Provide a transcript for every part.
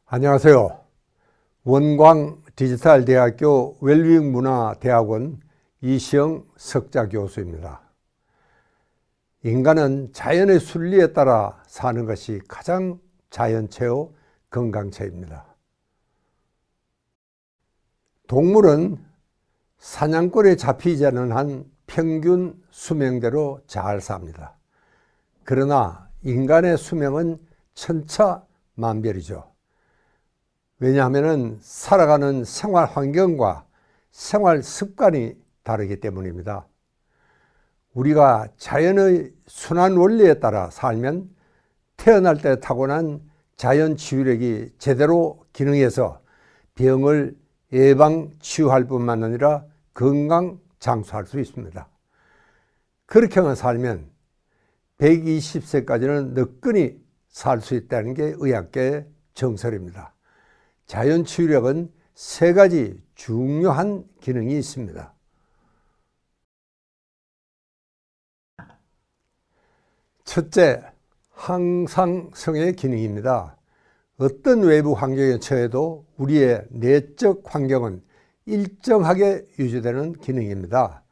안녕하세요. 원광 디지털대학교 웰빙문화대학원 이시영 석좌 교수입니다. 인간은 자연의 순리에 따라 사는 것이 가장 자연체요 건강체입니다. 동물은 사냥꾼에 잡히지 않는 한 평균 수명대로 잘 삽니다. 그러나 인간의 수명은 천차만별이죠. 왜냐하면 살아가는 생활 환경과 생활 습관이 다르기 때문입니다. 우리가 자연의 순환 원리에 따라 살면 태어날 때 타고난 자연 치유력이 제대로 기능해서 병을 예방 치유할 뿐만 아니라 건강 장수할 수 있습니다. 그렇게만 살면 120세까지는 느끈히 살 수 있다는 게 의학계의 정설입니다. 자연 치유력은 세 가지 중요한 기능이 있습니다. 첫째, 항상성의 기능입니다. 어떤 외부 환경에 처해도 우리의 내적 환경은 일정하게 유지되는 기능입니다.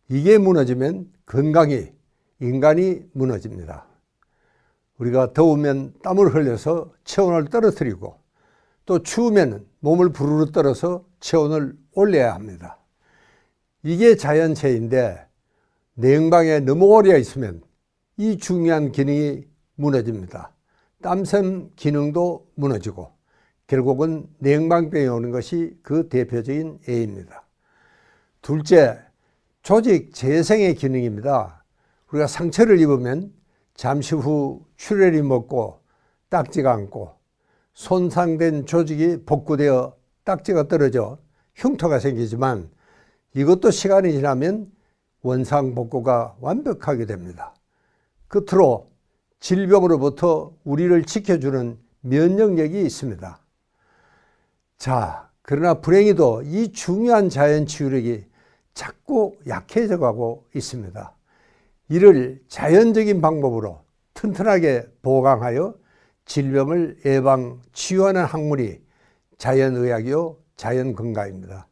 이게 무너지면 건강이, 인간이 무너집니다. 우리가 더우면 땀을 흘려서 체온을 떨어뜨리고 또 추우면 몸을 부르르 떨어서 체온을 올려야 합니다. 이게 자연체인데 냉방에 너무 오래 있으면 이 중요한 기능이 무너집니다. 땀샘 기능도 무너지고 결국은 냉방병이 오는 것이 그 대표적인 예입니다. 둘째, 조직 재생의 기능입니다. 우리가 상처를 입으면 잠시 후 출혈이 먹고 딱지가 않고 손상된 조직이 복구되어 딱지가 떨어져 흉터가 생기지만 이것도 시간이 지나면 원상복구가 완벽하게 됩니다. 끝으로 질병으로부터 우리를 지켜주는 면역력이 있습니다. 자, 그러나 불행히도 이 중요한 자연 치유력이 자꾸 약해져 가고 있습니다. 이를 자연적인 방법으로 튼튼하게 보강하여 질병을 예방, 치유하는 학문이 자연의학이요, 자연건강입니다.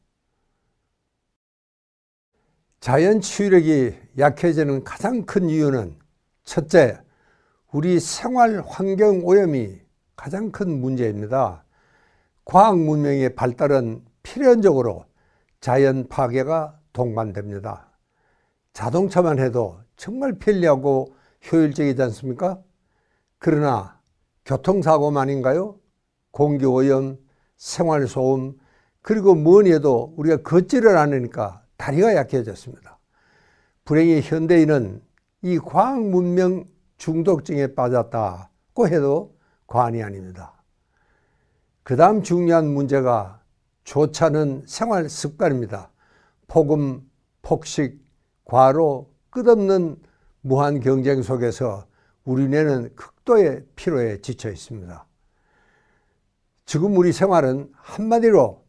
자연치유력이 약해지는 가장 큰 이유는 첫째, 우리 생활 환경 오염이 가장 큰 문제입니다. 과학 문명의 발달은 필연적으로 자연 파괴가 동반됩니다. 자동차만 해도 정말 편리하고 효율적이지 않습니까? 그러나 교통사고만인가요? 공기오염, 생활소음, 그리고 뭐니 해도 우리가 걷지를 않으니까 다리가 약해졌습니다. 불행히 현대인은 이 과학문명 중독증에 빠졌다고 해도 과언이 아닙니다. 그 다음 중요한 문제가 좋지 않은 생활 습관입니다. 폭음, 폭식, 과로, 끝없는 무한 경쟁 속에서 우리 뇌는 극도의 피로에 지쳐 있습니다. 지금 우리 생활은 한마디로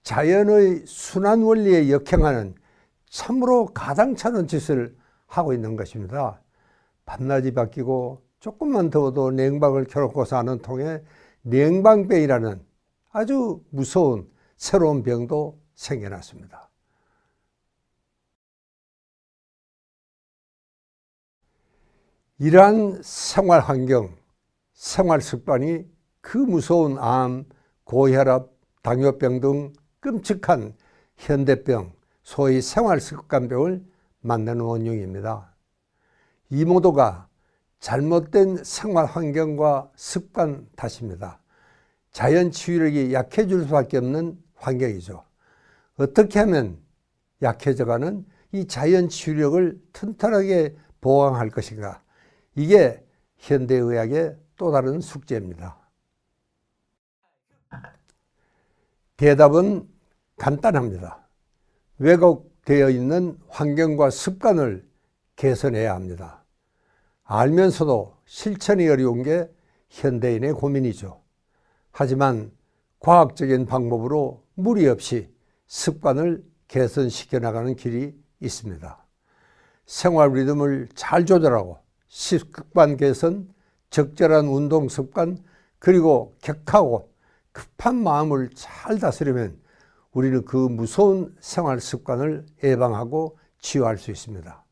자연의 순환 원리에 역행하는 참으로 가당찮은 짓을 하고 있는 것입니다. 밤낮이 바뀌고 조금만 더워도 냉방을 켜놓고 사는 통에 냉방병이라는 아주 무서운 새로운 병도 생겨났습니다. 이러한 생활 환경, 생활 습관이 그 무서운 암, 고혈압, 당뇨병 등 끔찍한 현대병, 소위 생활 습관병을 만드는 원흉입니다. 이 모두가 잘못된 생활 환경과 습관 탓입니다. 자연 치유력이 약해질 수밖에 없는 환경이죠. 어떻게 하면 약해져가는 이 자연 치유력을 튼튼하게 보강할 것인가? 이게 현대의학의 또 다른 숙제입니다. 대답은 간단합니다. 왜곡되어 있는 환경과 습관을 개선해야 합니다. 알면서도 실천이 어려운 게 현대인의 고민이죠. 하지만 과학적인 방법으로 무리 없이 습관을 개선시켜 나가는 길이 있습니다. 생활 리듬을 잘 조절하고 습관 개선, 적절한 운동 습관, 그리고 격하고 급한 마음을 잘 다스리면 우리는 그 무서운 생활 습관을 예방하고 치유할 수 있습니다.